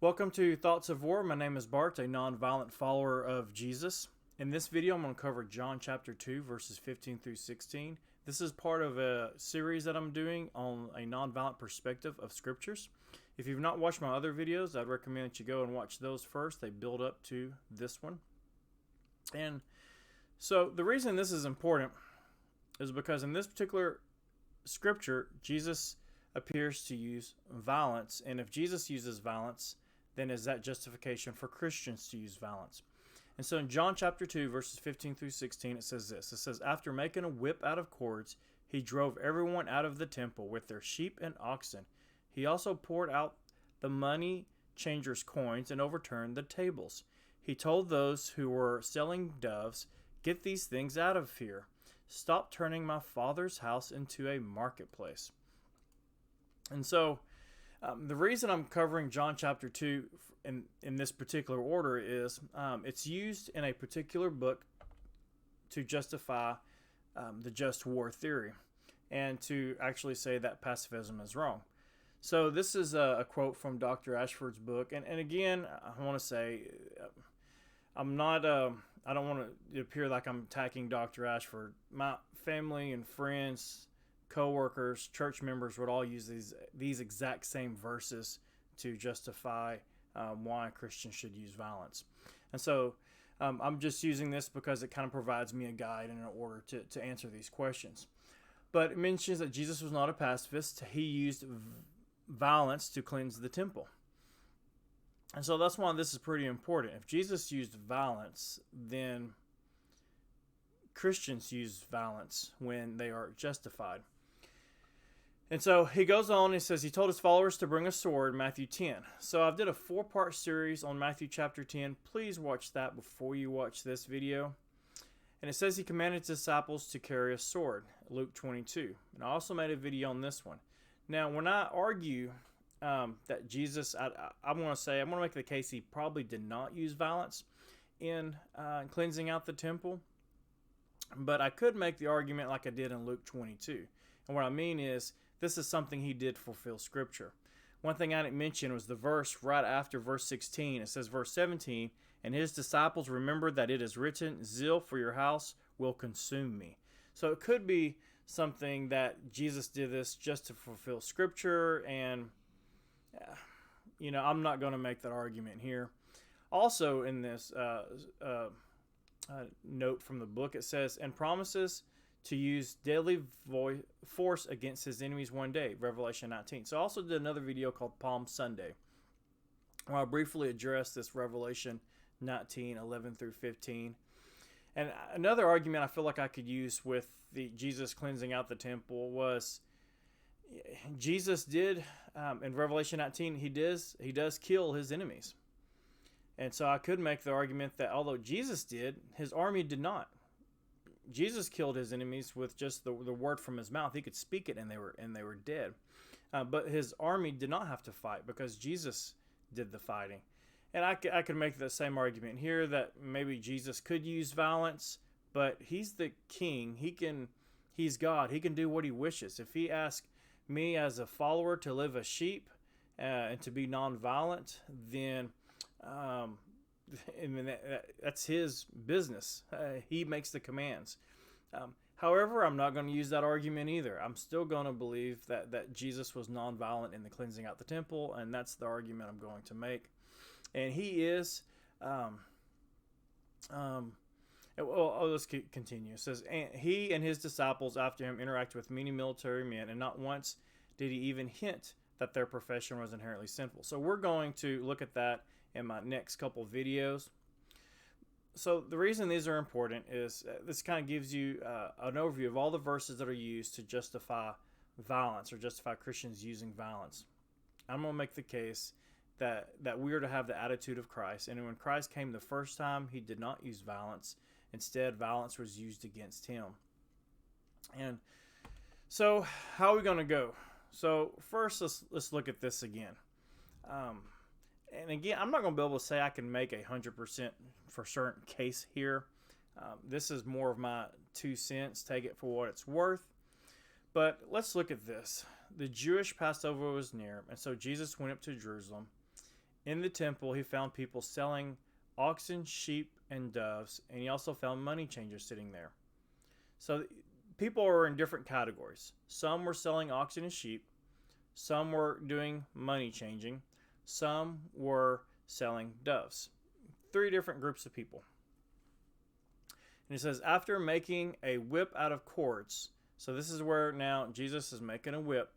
Welcome to Thoughts of War. My name is Bart, a nonviolent follower of Jesus. In this video, I'm going to cover John chapter 2, verses 15 through 16. This is part of a series that I'm doing on a nonviolent perspective of scriptures. If you've not watched my other videos, I'd recommend that you go and watch those first. They build up to this one. And so the reason this is important is because in this particular scripture, Jesus appears to use violence. And if Jesus uses violence, then is that justification for Christians to use violence? And so in John chapter 2, verses 15 through 16, it says this. It says, "After making a whip out of cords, he drove everyone out of the temple with their sheep and oxen. He also poured out the money changers' coins and overturned the tables. He told those who were selling doves, 'Get these things out of here. Stop turning my Father's house into a marketplace.'" And so the reason I'm covering John chapter 2 in this particular order is it's used in a particular book to justify the just war theory and to actually say that pacifism is wrong. So this is a quote from Dr. Ashford's book. And again, I want to say I'm not, I don't want to appear like I'm attacking Dr. Ashford. My family and friends, co-workers, church members would all use these exact same verses to justify why Christians should use violence. And so I'm just using this because it kind of provides me a guide and an order to answer these questions. But it mentions that Jesus was not a pacifist. He used violence to cleanse the temple. And so that's why this is pretty important. If Jesus used violence, then Christians use violence when they are justified. And so he goes on and says he told his followers to bring a sword, Matthew 10. So I've did a 4-part series on Matthew chapter 10. Please watch that before you watch this video. And it says he commanded his disciples to carry a sword, Luke 22. And I also made a video on this one. Now, when I argue that Jesus, I want to make the case he probably did not use violence in cleansing out the temple. But I could make the argument like I did in Luke 22. And what I mean is, this is something he did fulfill Scripture. One thing I didn't mention was the verse right after verse 16. It says, verse 17, "And his disciples remembered that it is written, 'Zeal for your house will consume me.'" So it could be something that Jesus did this just to fulfill Scripture, and I'm not going to make that argument here. Also in this note from the book, it says, "And promises to use deadly force against his enemies one day," Revelation 19. So I also did another video called Palm Sunday, where I briefly addressed this Revelation 19, 11 through 15. And another argument I feel like I could use with the Jesus cleansing out the temple was Jesus did, in Revelation 19, he does kill his enemies. And so I could make the argument that although Jesus did, his army did not. Jesus killed his enemies with just the word from his mouth. He could speak it and they were dead. But his army did not have to fight because Jesus did the fighting. And I could make the same argument here that maybe Jesus could use violence, but he's the king. He's God. He can do what he wishes. If he asks me as a follower to live as sheep and to be nonviolent, then that's his business. He makes the commands. However, I'm not going to use that argument either. I'm still going to believe that Jesus was nonviolent in the cleansing out the temple, and that's the argument I'm going to make. And he is, let's continue. It says, "And he and his disciples after him interacted with many military men, and not once did he even hint that their profession was inherently sinful." So we're going to look at that in my next couple videos. So the reason these are important is this kind of gives you an overview of all the verses that are used to justify violence or justify Christians using violence. I'm going to make the case that we are to have the attitude of Christ. And when Christ came the first time, he did not use violence. Instead, violence was used against him. And so how are we going to go? So first, let's look at this again. And again, I'm not going to be able to say I can make 100% for certain case here. This is more of my 2 cents. Take it for what it's worth. But let's look at this. The Jewish Passover was near, and so Jesus went up to Jerusalem. in the temple, he found people selling oxen, sheep, and doves, and he also found money changers sitting there. So people are in different categories. Some were selling oxen and sheep, some were doing money changing, some were selling doves. 3 different groups of people. And he says, after making a whip out of cords, so this is where now Jesus is making a whip.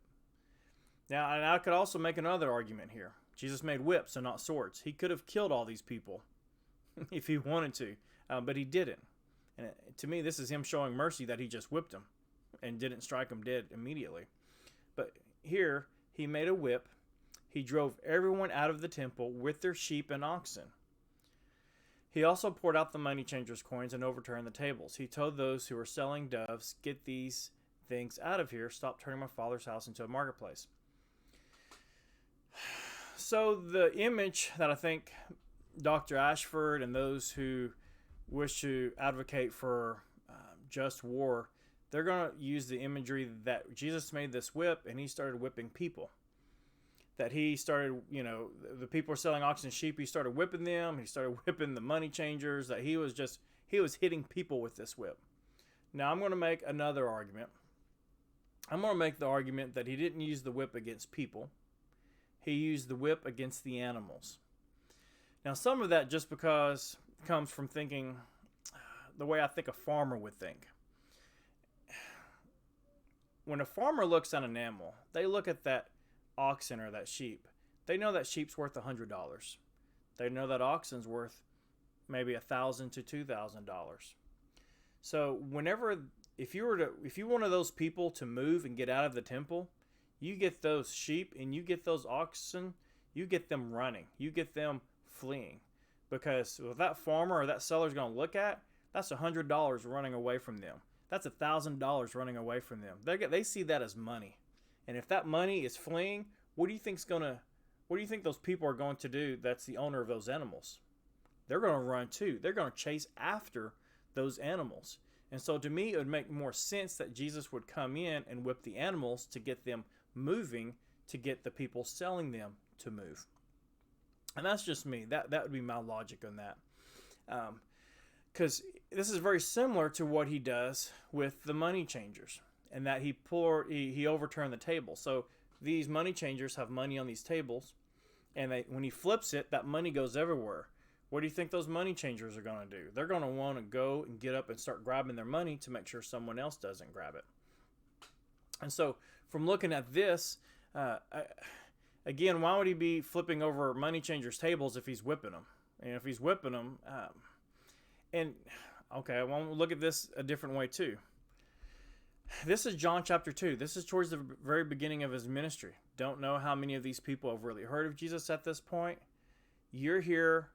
Now, and I could also make another argument here. Jesus made whips and not swords. He could have killed all these people if he wanted to, but he didn't. And to me, this is him showing mercy that he just whipped them and didn't strike them dead immediately. But here, he made a whip. He drove everyone out of the temple with their sheep and oxen. He also poured out the money changers' coins and overturned the tables. He told those who were selling doves, get these things out of here. Stop turning my Father's house into a marketplace. So the image that I think Dr. Ashford and those who wish to advocate for just war, they're going to use the imagery that Jesus made this whip and he started whipping people. That he started, the people were selling oxen and sheep, he started whipping them, he started whipping the money changers, that he was hitting people with this whip. Now I'm going to make another argument. I'm going to make the argument that he didn't use the whip against people. He used the whip against the animals. Now some of that just because comes from thinking the way I think a farmer would think. When a farmer looks at an animal, they look at that oxen or that sheep. They know that sheep's worth $100. They know that oxen's worth maybe $1,000 to $2,000. So if you're one of those people to move and get out of the temple, you get those sheep and you get those oxen, you get them running, you get them fleeing, because what that farmer or that seller's going to look at, that's $100 running away from them. That's $1,000 running away from them. They see that as money. And if that money is fleeing, what do you think those people are going to do? That's the owner of those animals. They're going to run too. They're going to chase after those animals. And so to me, it would make more sense that Jesus would come in and whip the animals to get them moving, to get the people selling them to move. And that's just me. That would be my logic on that. Because this is very similar to what he does with the money changers. And that he overturned the table. So these money changers have money on these tables, and when he flips it, that money goes everywhere. What do you think those money changers are going to do? They're going to want to go and get up and start grabbing their money to make sure someone else doesn't grab it. And so from looking at this, again, why would he be flipping over money changers' tables if he's whipping them? And if he's whipping them, okay, I want to look at this a different way too. This is John chapter 2. This is towards the very beginning of his ministry. Don't know how many of these people have really heard of Jesus at this point. You're here.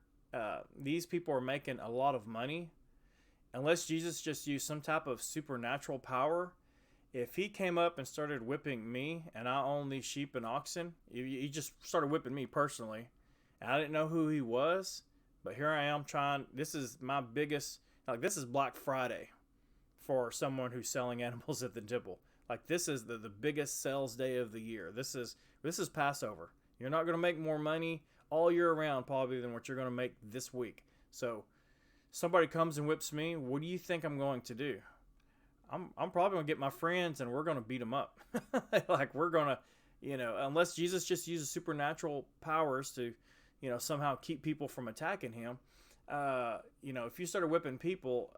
These people are making a lot of money. Unless Jesus just used some type of supernatural power, if he came up and started whipping me and I own these sheep and oxen, he just started whipping me personally. And I didn't know who he was, but here I am this is my biggest, this is Black Friday for someone who's selling animals at the temple. This is the biggest sales day of the year. This is Passover. You're not going to make more money all year round probably than what you're going to make this week. So somebody comes and whips me, what do you think I'm going to do? I'm probably going to get my friends and we're going to beat them up. We're going to, unless Jesus just uses supernatural powers to, somehow keep people from attacking him. If you started whipping people,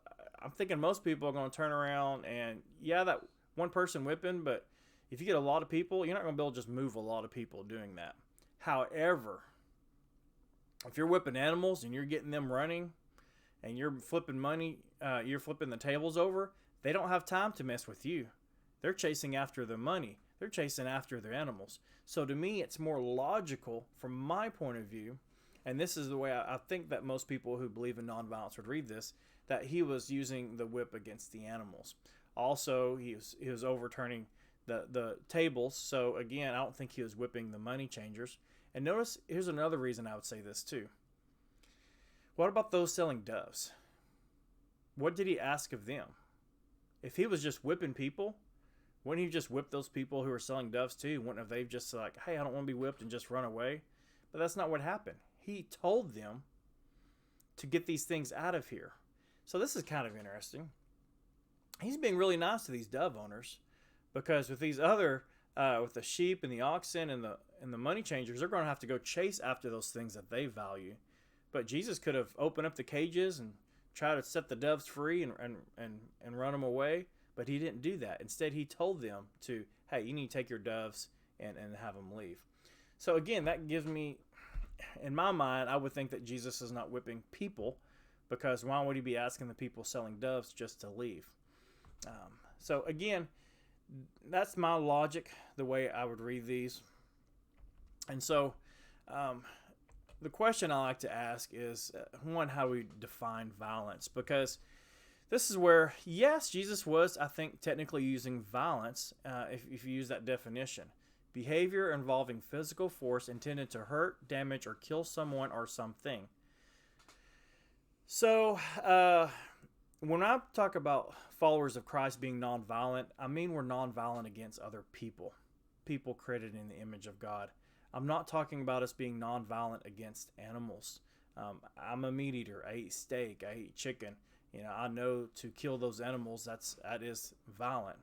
I'm thinking most people are going to turn around and, that one person whipping, but if you get a lot of people, you're not going to be able to just move a lot of people doing that. However, if you're whipping animals and you're getting them running and you're flipping money, you're flipping the tables over, they don't have time to mess with you. They're chasing after the money. They're chasing after their animals. So to me, it's more logical from my point of view, and this is the way I think that most people who believe in nonviolence would read this, that he was using the whip against the animals. Also, he was overturning the tables. So again, I don't think he was whipping the money changers. And notice, here's another reason I would say this too. What about those selling doves? What did he ask of them? If he was just whipping people, wouldn't he just whip those people who are selling doves too? Wouldn't have they just hey, I don't want to be whipped and just run away? But that's not what happened. He told them to get these things out of here. So this is kind of interesting. He's being really nice to these dove owners, because with these other, with the sheep and the oxen and the money changers, they're going to have to go chase after those things that they value. But Jesus could have opened up the cages and tried to set the doves free and run them away, but he didn't do that. Instead, he told them to, hey, you need to take your doves and have them leave. So again, that gives me, in my mind, I would think that Jesus is not whipping people, because why would he be asking the people selling doves just to leave? So again, that's my logic, the way I would read these. And so the question I like to ask is, one, how we define violence, because this is where, yes, Jesus was, I think, technically using violence, if you use that definition. Behavior involving physical force intended to hurt, damage, or kill someone or something. So, when I talk about followers of Christ being nonviolent, I mean we're nonviolent against other people created in the image of God. I'm not talking about us being nonviolent against animals. I'm a meat eater. I eat steak. I eat chicken. I know to kill those animals, that is violent.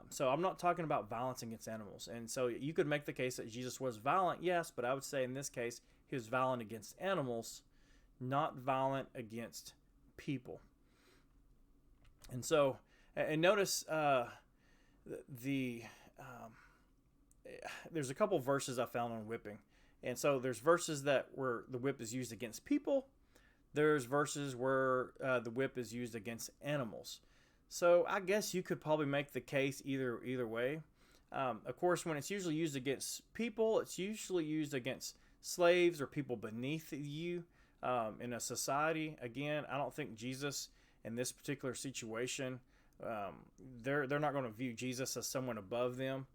So I'm not talking about violence against animals. And so you could make the case that Jesus was violent, yes, but I would say in this case he was violent against animals, not violent against people. And so, and notice there's a couple verses I found on whipping. And so there's verses where the whip is used against people. There's verses where the whip is used against animals. So I guess you could probably make the case either way. Of course, when it's usually used against people, it's usually used against slaves or people beneath you in a society. Again, I don't think Jesus in this particular situation, they're not going to view Jesus as someone above them,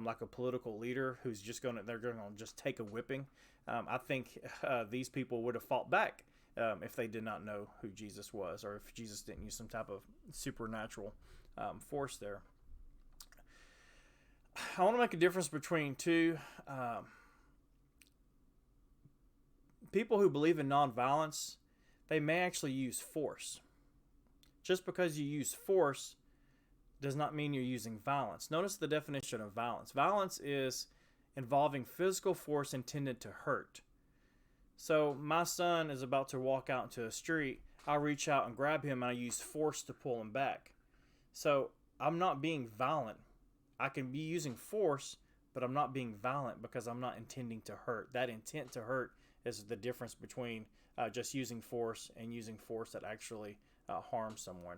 like a political leader who's they're going to just take a whipping. I think these people would have fought back if they did not know who Jesus was, or if Jesus didn't use some type of supernatural force there. I want to make a difference between two people who believe in nonviolence. They may actually use force. Just because you use force does not mean you're using violence. Notice the definition of violence. Violence is involving physical force intended to hurt. So my son is about to walk out into a street. I reach out and grab him, and I use force to pull him back. So I'm not being violent. I can be using force, but I'm not being violent because I'm not intending to hurt. That intent to hurt is the difference between just using force and using force that actually harms someone.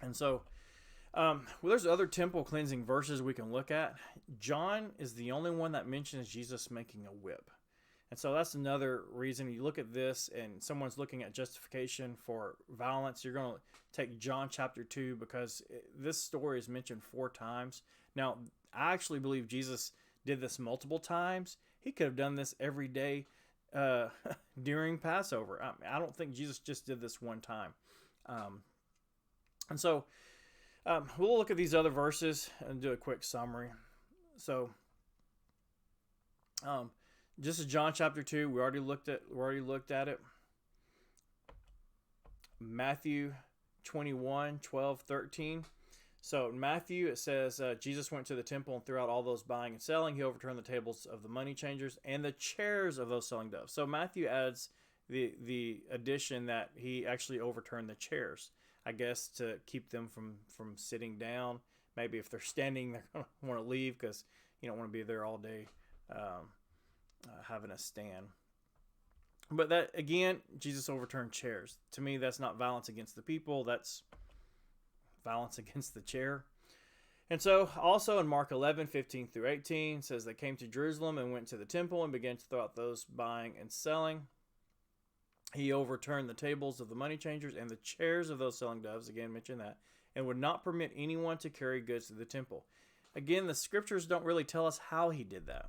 And so there's other temple cleansing verses we can look at. John is the only one that mentions Jesus making a whip. And so that's another reason you look at this and someone's looking at justification for violence. You're going to take John chapter 2 because this story is mentioned 4 times. Now, I actually believe Jesus did this multiple times. He could have done this every day during Passover. I don't think Jesus just did this one time. And so we'll look at these other verses and do a quick summary. So this is John chapter 2. We already looked at it. Matthew 21, 12, 13. So in Matthew, it says, Jesus went to the temple, and throughout all those buying and selling, he overturned the tables of the money changers and the chairs of those selling doves. So Matthew adds the addition that he actually overturned the chairs, I guess, to keep them from sitting down. Maybe if they're standing, they're going to want to leave because you don't want to be there all day having a stand. But that, again, Jesus overturned chairs. To me, that's not violence against the people. That's violence against the chair. And so also in Mark 11, 15 through 18 says they came to Jerusalem and went to the temple and began to throw out those buying and selling. He overturned the tables of the money changers and the chairs of those selling doves, again mention that, and would not permit anyone to carry goods to the temple. Again, the scriptures don't really tell us how he did that.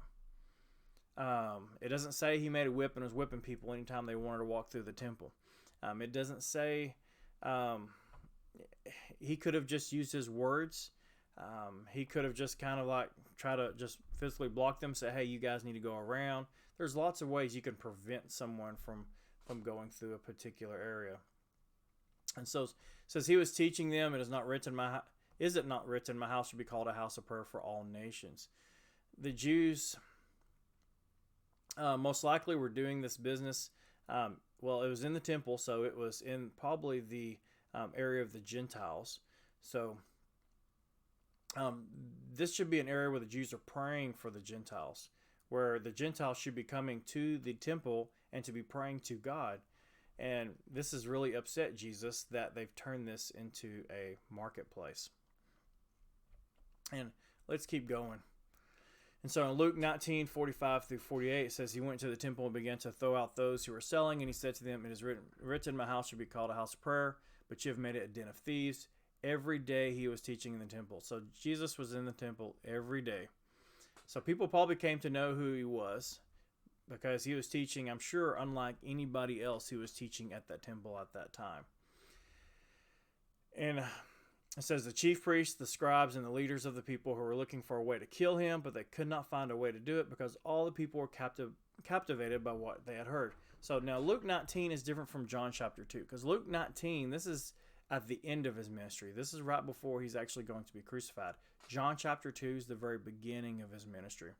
It doesn't say he made a whip and was whipping people anytime they wanted to walk through the temple. It doesn't say he could have just used his words. He could have just kind of like try to just physically block them, say, hey, you guys need to go around. there's lots of ways you can prevent someone from going through a particular area. And so it says he was teaching them, is it not written, my house should be called a house of prayer for all nations. The Jews most likely were doing this business. Well, it was in the temple, so it was in probably the area of the Gentiles. So this should be an area where the Jews are praying for the Gentiles, where the Gentiles should be coming to the temple and to be praying to God. And this has really upset Jesus that they've turned this into a marketplace. And let's keep going. And so in Luke 19:45 through 48, it says, he went to the temple and began to throw out those who were selling. And he said to them, it is written, my house should be called a house of prayer, but you have made it a den of thieves. Every day he was teaching in the temple. So Jesus was in the temple every day. So people probably came to know who he was because he was teaching, I'm sure, unlike anybody else who was teaching at that temple at that time. And it says the chief priests, the scribes, and the leaders of the people who were looking for a way to kill him, but they could not find a way to do it because all the people were captivated by what they had heard. So now Luke 19 is different from John chapter 2, because Luke 19, this is at the end of his ministry. This is right before he's actually going to be crucified. John chapter 2 is the very beginning of his ministry.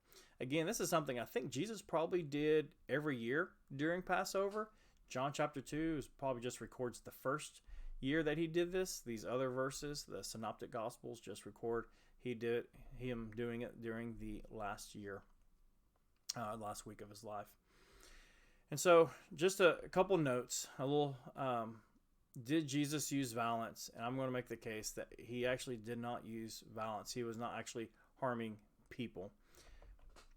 Again, this is something I think Jesus probably did every year during Passover. John chapter 2 is probably just records the first year that he did this. These other verses, the synoptic gospels, just record him doing it during the last year, last week of his life. And so just a couple notes, a little, did Jesus use violence? And I'm going to make the case that he actually did not use violence. He was not actually harming people.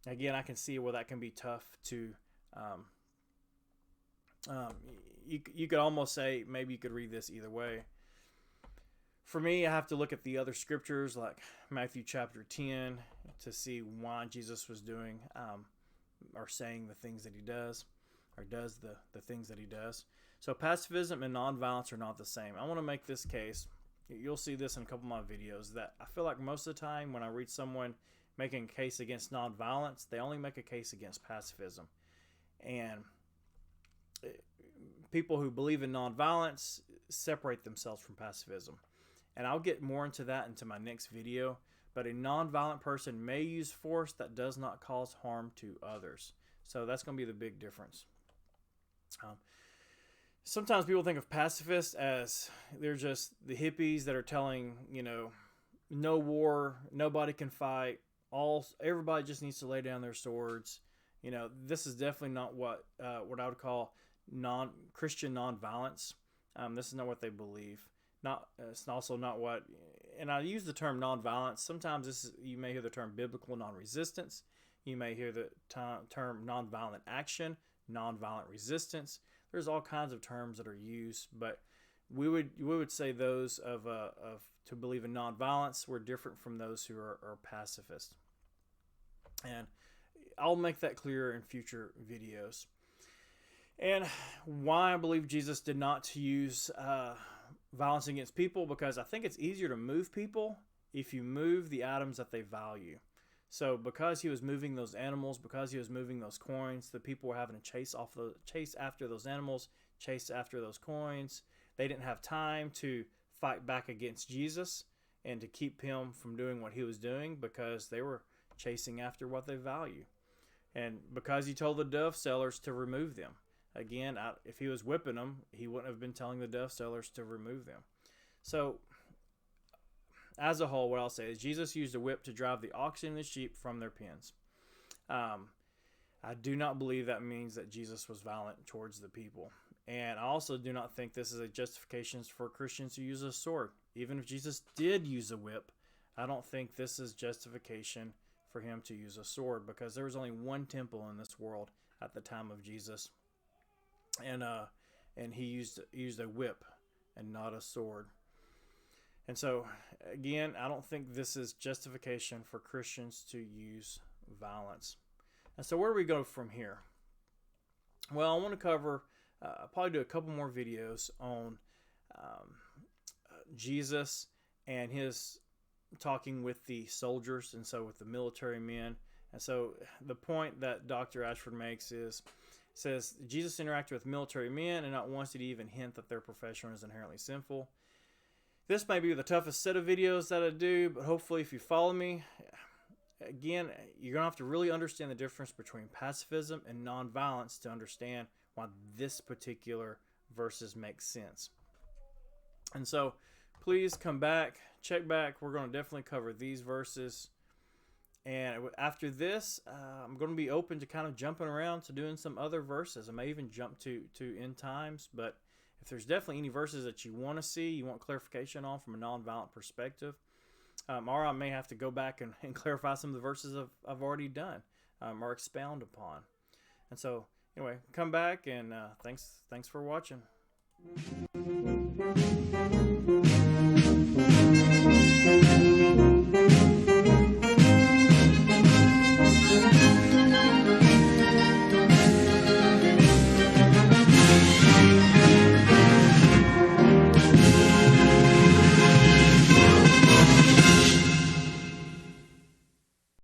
Again, I can see where that can be tough to, you could almost say, maybe you could read this either way. For me, I have to look at the other scriptures like Matthew chapter 10 to see why Jesus was doing or saying the things that he does, or does the things that he does. So pacifism and nonviolence are not the same. I want to make this case. You'll see this in a couple of my videos, that I feel like most of the time when I read someone making a case against nonviolence, they only make a case against pacifism. And people who believe in nonviolence separate themselves from pacifism. And I'll get more into that into my next video. But a nonviolent person may use force that does not cause harm to others. So that's going to be the big difference. Sometimes people think of pacifists as they're just the hippies that are telling, no war, nobody can fight, everybody just needs to lay down their swords. This is definitely not what I would call Christian nonviolence. This is not what they believe. It's also not what, and I use the term nonviolence. Sometimes you may hear the term biblical non-resistance. You may hear the term nonviolent action, nonviolent resistance. There's all kinds of terms that are used, but we would say those of to believe in nonviolence were different from those who are pacifists. And I'll make that clearer in future videos. And why I believe Jesus did not use violence against people, because I think it's easier to move people if you move the items that they value. So because he was moving those animals, because he was moving those coins, the people were having to chase after those animals, chase after those coins. They didn't have time to fight back against Jesus and to keep him from doing what he was doing, because they were chasing after what they value. And because he told the dove sellers to remove them. Again, if he was whipping them, he wouldn't have been telling the dove sellers to remove them. So as a whole, what I'll say is Jesus used a whip to drive the oxen and the sheep from their pens. I do not believe that means that Jesus was violent towards the people. And I also do not think this is a justification for Christians who use a sword. Even if Jesus did use a whip, I don't think this is justification for him to use a sword, because there was only one temple in this world at the time of Jesus. And he used a whip and not a sword. And so, again, I don't think this is justification for Christians to use violence. And so where do we go from here? Well, I want to cover, I'll probably do a couple more videos on Jesus and his talking with the soldiers, and so with the military men, And so the point that Dr. Ashford makes says Jesus interacted with military men, and not once did he even hint that their profession is inherently sinful. This may be the toughest set of videos that I do, but hopefully if you follow me, again, you're going to have to really understand the difference between pacifism and nonviolence to understand why this particular verses make sense. And so please come back, check back. We're going to definitely cover these verses. And after this, I'm going to be open to kind of jumping around to doing some other verses. I may even jump to end times, but if there's definitely any verses that you want to see, you want clarification on from a nonviolent perspective, or I may have to go back and clarify some of the verses I've already done or expound upon. And so, anyway, come back, and thanks for watching.